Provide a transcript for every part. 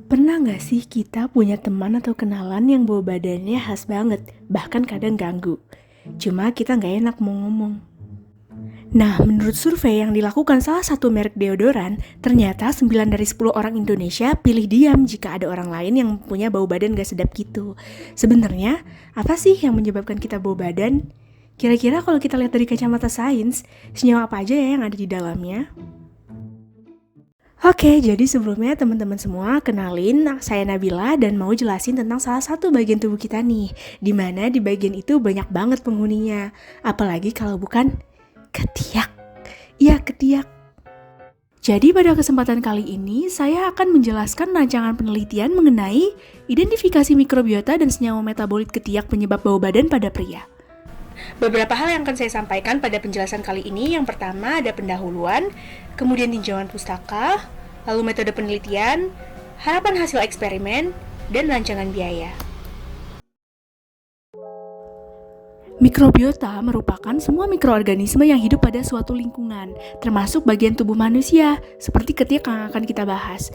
Pernah nggak sih kita punya teman atau kenalan yang bau badannya khas banget, bahkan kadang ganggu? Cuma kita nggak enak mau ngomong. Nah, menurut survei yang dilakukan salah satu merek deodoran, ternyata 9 dari 10 orang Indonesia pilih diam jika ada orang lain yang punya bau badan gak sedap gitu. Sebenarnya, apa sih yang menyebabkan kita bau badan? Kira-kira kalau kita lihat dari kacamata sains, senyawa apa aja ya yang ada di dalamnya? Oke, jadi sebelumnya teman-teman semua kenalin, saya Nabila dan mau jelasin tentang salah satu bagian tubuh kita nih, di mana di bagian itu banyak banget penghuninya, apalagi kalau bukan ketiak. Iya, ketiak. Jadi pada kesempatan kali ini, saya akan menjelaskan rancangan penelitian mengenai identifikasi mikrobiota dan senyawa metabolit ketiak penyebab bau badan pada pria. Beberapa hal yang akan saya sampaikan pada penjelasan kali ini. Yang pertama ada pendahuluan, kemudian tinjauan pustaka, lalu metode penelitian, harapan hasil eksperimen, dan rancangan biaya. Mikrobiota merupakan semua mikroorganisme yang hidup pada suatu lingkungan, termasuk bagian tubuh manusia, seperti ketiak yang akan kita bahas.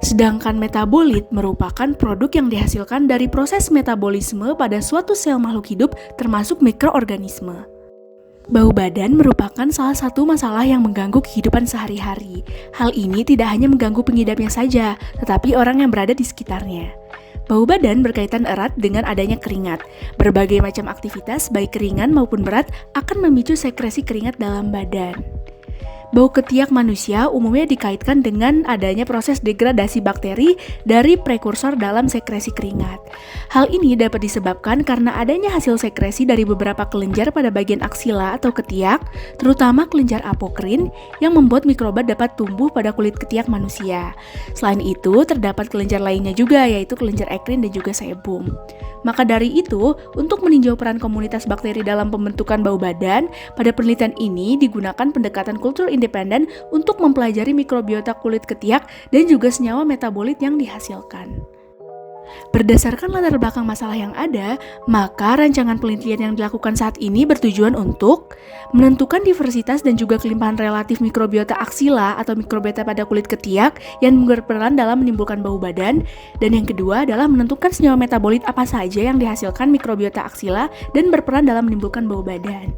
Sedangkan metabolit merupakan produk yang dihasilkan dari proses metabolisme pada suatu sel makhluk hidup, termasuk mikroorganisme. Bau badan merupakan salah satu masalah yang mengganggu kehidupan sehari-hari. Hal ini tidak hanya mengganggu pengidapnya saja, tetapi orang yang berada di sekitarnya. Bau badan berkaitan erat dengan adanya keringat. Berbagai macam aktivitas, baik ringan maupun berat, akan memicu sekresi keringat dalam badan. Bau ketiak manusia umumnya dikaitkan dengan adanya proses degradasi bakteri dari prekursor dalam sekresi keringat. Hal ini dapat disebabkan karena adanya hasil sekresi dari beberapa kelenjar pada bagian aksila atau ketiak, terutama kelenjar apokrin yang membuat mikroba dapat tumbuh pada kulit ketiak manusia. Selain itu, terdapat kelenjar lainnya juga, yaitu kelenjar ekrin dan juga sebum. Maka dari itu, untuk meninjau peran komunitas bakteri dalam pembentukan bau badan, pada penelitian ini digunakan pendekatan kultur independen untuk mempelajari mikrobiota kulit ketiak dan juga senyawa metabolit yang dihasilkan. Berdasarkan latar belakang masalah yang ada, maka rancangan penelitian yang dilakukan saat ini bertujuan untuk menentukan diversitas dan juga kelimpahan relatif mikrobiota aksila atau mikrobiota pada kulit ketiak yang berperan dalam menimbulkan bau badan, dan yang kedua adalah menentukan senyawa metabolit apa saja yang dihasilkan mikrobiota aksila dan berperan dalam menimbulkan bau badan.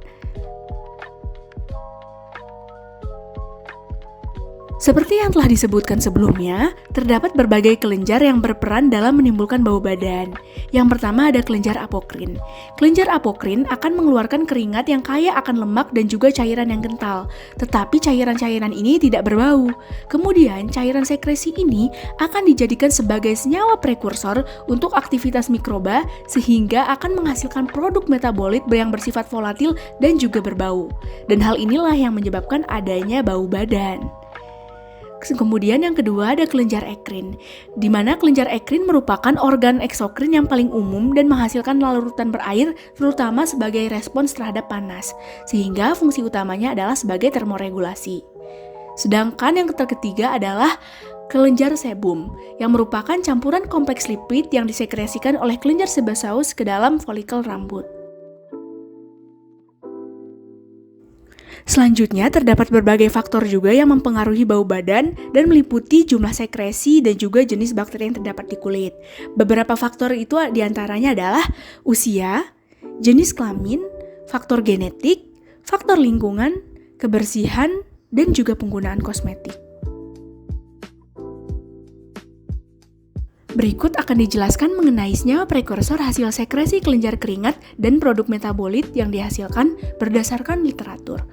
Seperti yang telah disebutkan sebelumnya, terdapat berbagai kelenjar yang berperan dalam menimbulkan bau badan. Yang pertama ada kelenjar apokrin. Kelenjar apokrin akan mengeluarkan keringat yang kaya akan lemak dan juga cairan yang kental, tetapi cairan-cairan ini tidak berbau. Kemudian, cairan sekresi ini akan dijadikan sebagai senyawa prekursor untuk aktivitas mikroba sehingga akan menghasilkan produk metabolit yang bersifat volatil dan juga berbau. Dan hal inilah yang menyebabkan adanya bau badan. Kemudian yang kedua ada kelenjar ekrin, di mana kelenjar ekrin merupakan organ eksokrin yang paling umum dan menghasilkan larutan berair terutama sebagai respons terhadap panas, sehingga fungsi utamanya adalah sebagai termoregulasi. Sedangkan yang ketiga adalah kelenjar sebum, yang merupakan campuran kompleks lipid yang disekresikan oleh kelenjar sebaceous ke dalam folikel rambut. Selanjutnya, terdapat berbagai faktor juga yang mempengaruhi bau badan dan meliputi jumlah sekresi dan juga jenis bakteri yang terdapat di kulit. Beberapa faktor itu diantaranya adalah usia, jenis kelamin, faktor genetik, faktor lingkungan, kebersihan, dan juga penggunaan kosmetik. Berikut akan dijelaskan mengenai senyawa prekursor hasil sekresi kelenjar keringat dan produk metabolit yang dihasilkan berdasarkan literatur.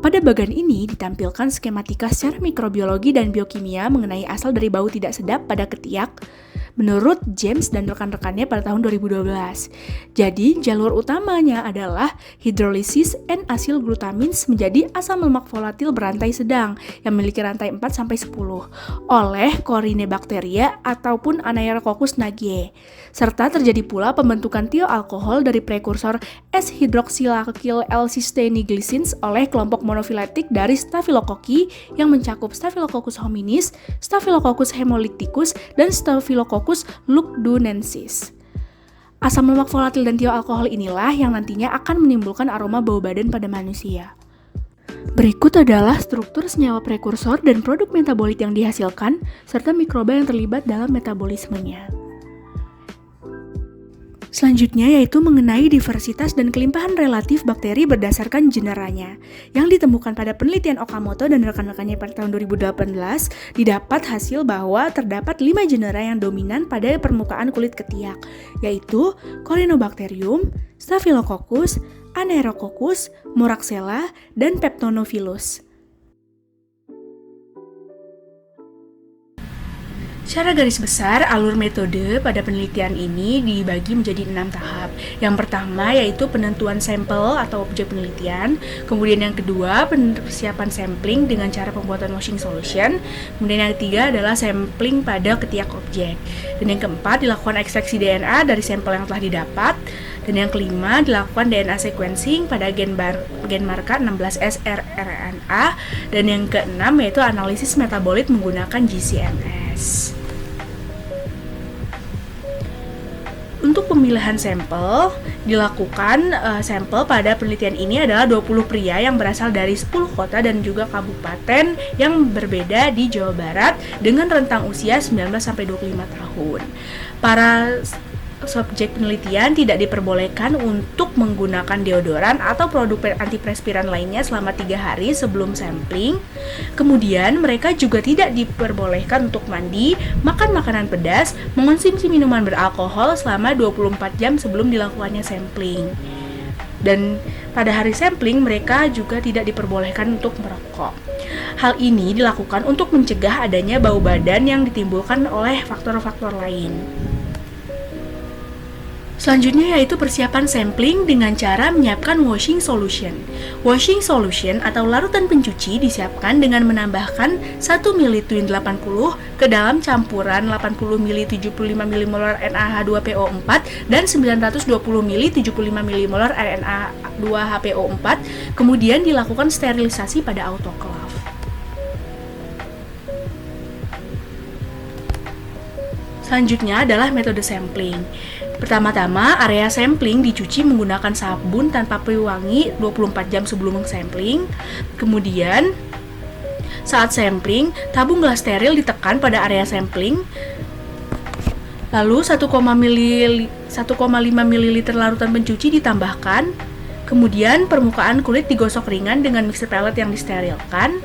Pada bagian ini ditampilkan skematika secara mikrobiologi dan biokimia mengenai asal dari bau tidak sedap pada ketiak menurut James dan rekan-rekannya pada tahun 2012. Jadi, jalur utamanya adalah hidrolisis N-asilglutamins menjadi asam lemak volatil berantai sedang yang memiliki rantai 4-10 oleh Corynebacteria ataupun Anaerococcus nagiae. Serta terjadi pula pembentukan tioalkohol dari prekursor S-hydroxyalkyl L-cysteine glycines oleh kelompok monofiletik dari Staphylococcus yang mencakup Staphylococcus hominis, Staphylococcus hemolyticus, dan Staphylococcus lugdunensis. Asam lemak volatil dan tioalkohol inilah yang nantinya akan menimbulkan aroma bau badan pada manusia. Berikut adalah struktur senyawa prekursor dan produk metabolit yang dihasilkan, serta mikroba yang terlibat dalam metabolismenya. Selanjutnya yaitu mengenai diversitas dan kelimpahan relatif bakteri berdasarkan generanya. Yang ditemukan pada penelitian Okamoto dan rekan-rekannya pada tahun 2018, didapat hasil bahwa terdapat 5 genera yang dominan pada permukaan kulit ketiak, yaitu Corynebacterium, Staphylococcus, Anaerococcus, Moraxella, dan Peptonophilus. Secara garis besar, alur metode pada penelitian ini dibagi menjadi 6 tahap. Yang pertama yaitu penentuan sampel atau objek penelitian, kemudian yang kedua persiapan sampling dengan cara pembuatan washing solution, kemudian yang ketiga adalah sampling pada ketiak objek, dan yang keempat dilakukan ekstraksi DNA dari sampel yang telah didapat, dan yang kelima dilakukan DNA sequencing pada gen marka 16S rRNA, dan yang keenam yaitu analisis metabolit menggunakan GC-MS. Untuk pemilihan sampel, dilakukan sampel pada penelitian ini adalah 20 pria yang berasal dari 10 kota dan juga kabupaten yang berbeda di Jawa Barat dengan rentang usia 19-25 tahun. Para subjek penelitian tidak diperbolehkan untuk menggunakan deodoran atau produk antiperspiran lainnya selama 3 hari sebelum sampling. Kemudian mereka juga tidak diperbolehkan untuk mandi, makan makanan pedas, mengonsumsi minuman beralkohol selama 24 jam sebelum dilakukannya sampling. Dan pada hari sampling mereka juga tidak diperbolehkan untuk merokok. Hal ini dilakukan untuk mencegah adanya bau badan yang ditimbulkan oleh faktor-faktor lain. Selanjutnya yaitu persiapan sampling dengan cara menyiapkan washing solution. Washing solution atau larutan pencuci disiapkan dengan menambahkan 1 ml Twin 80 ke dalam campuran 80 ml 75 mmol NaH2PO4 dan 920 ml 75 mmol RNA2HPO4, kemudian dilakukan sterilisasi pada autoclave. Selanjutnya adalah metode sampling. Pertama-tama, area sampling dicuci menggunakan sabun tanpa pewangi 24 jam sebelum sampling. Kemudian, saat sampling, tabung gelas steril ditekan pada area sampling. Lalu 1,5 ml larutan pencuci ditambahkan. Kemudian, permukaan kulit digosok ringan dengan mixer pellet yang disterilkan.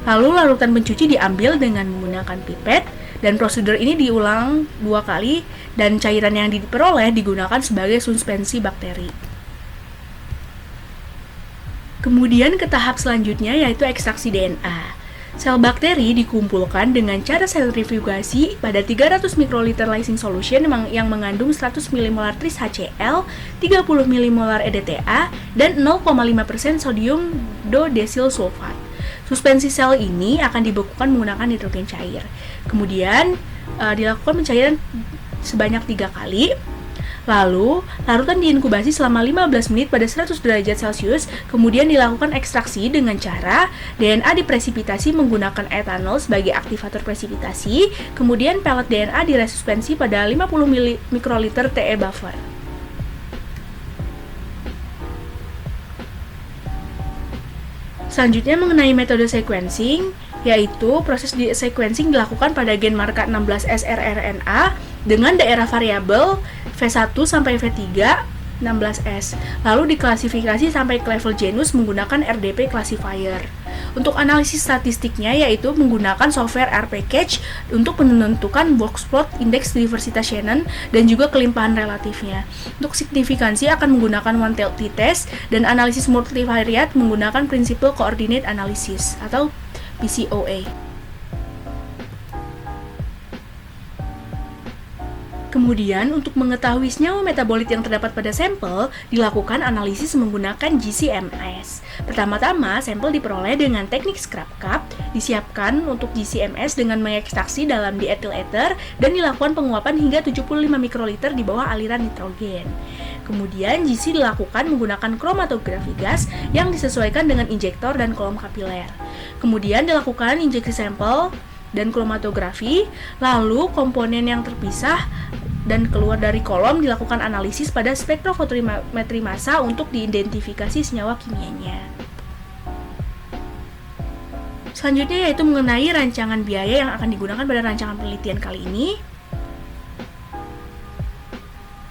Lalu larutan pencuci diambil dengan menggunakan pipet. Dan prosedur ini diulang 2 kali dan cairan yang diperoleh digunakan sebagai suspensi bakteri. Kemudian ke tahap selanjutnya yaitu ekstraksi DNA. Sel bakteri dikumpulkan dengan cara sentrifugasi pada 300 mikroliter lysine solution yang mengandung 100 mmol tris HCl, 30 mmol EDTA, dan 0,5% sodium dodecyl sulfat. Suspensi sel ini akan dibekukan menggunakan nitrogen cair. Kemudian dilakukan pencairan sebanyak 3 kali. Lalu, larutan diinkubasi selama 15 menit pada 100 derajat Celcius, kemudian dilakukan ekstraksi dengan cara DNA dipresipitasi menggunakan etanol sebagai aktivator presipitasi, kemudian pelet DNA diresuspensi pada 50 mikroliter TE buffer. Selanjutnya mengenai metode sequencing, yaitu proses sequencing dilakukan pada gen marka 16S rRNA dengan daerah variabel V1 sampai V3 16S, lalu diklasifikasi sampai ke level genus menggunakan RDP classifier. Untuk analisis statistiknya yaitu menggunakan software R-Package untuk menentukan boxplot indeks diversitas Shannon dan juga kelimpahan relatifnya. Untuk signifikansi akan menggunakan one-tailed t-test dan analisis multivariate menggunakan Principal Coordinate Analysis atau PCOA. Kemudian, untuk mengetahui senyawa metabolit yang terdapat pada sampel, dilakukan analisis menggunakan GC-MS. Pertama-tama, sampel diperoleh dengan teknik scrub cup, disiapkan untuk GC-MS dengan mengekstraksi dalam diethyl ether, dan dilakukan penguapan hingga 75 mikroliter di bawah aliran nitrogen. Kemudian, GC dilakukan menggunakan kromatografi gas yang disesuaikan dengan injektor dan kolom kapiler. Kemudian dilakukan injeksi sampel dan kromatografi, lalu komponen yang terpisah dan keluar dari kolom dilakukan analisis pada spektrofotometri massa untuk diidentifikasi senyawa kimianya. Selanjutnya yaitu mengenai rancangan biaya yang akan digunakan pada rancangan penelitian kali ini.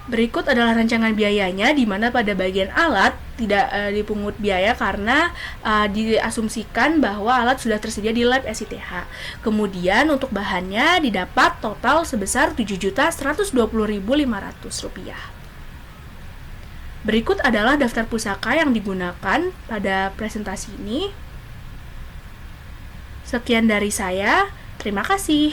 Berikut adalah rancangan biayanya, di mana pada bagian alat tidak dipungut biaya karena diasumsikan bahwa alat sudah tersedia di lab SITH. Kemudian untuk bahannya didapat total sebesar Rp7.120.500. Berikut adalah daftar pusaka yang digunakan pada presentasi ini. Sekian dari saya, terima kasih.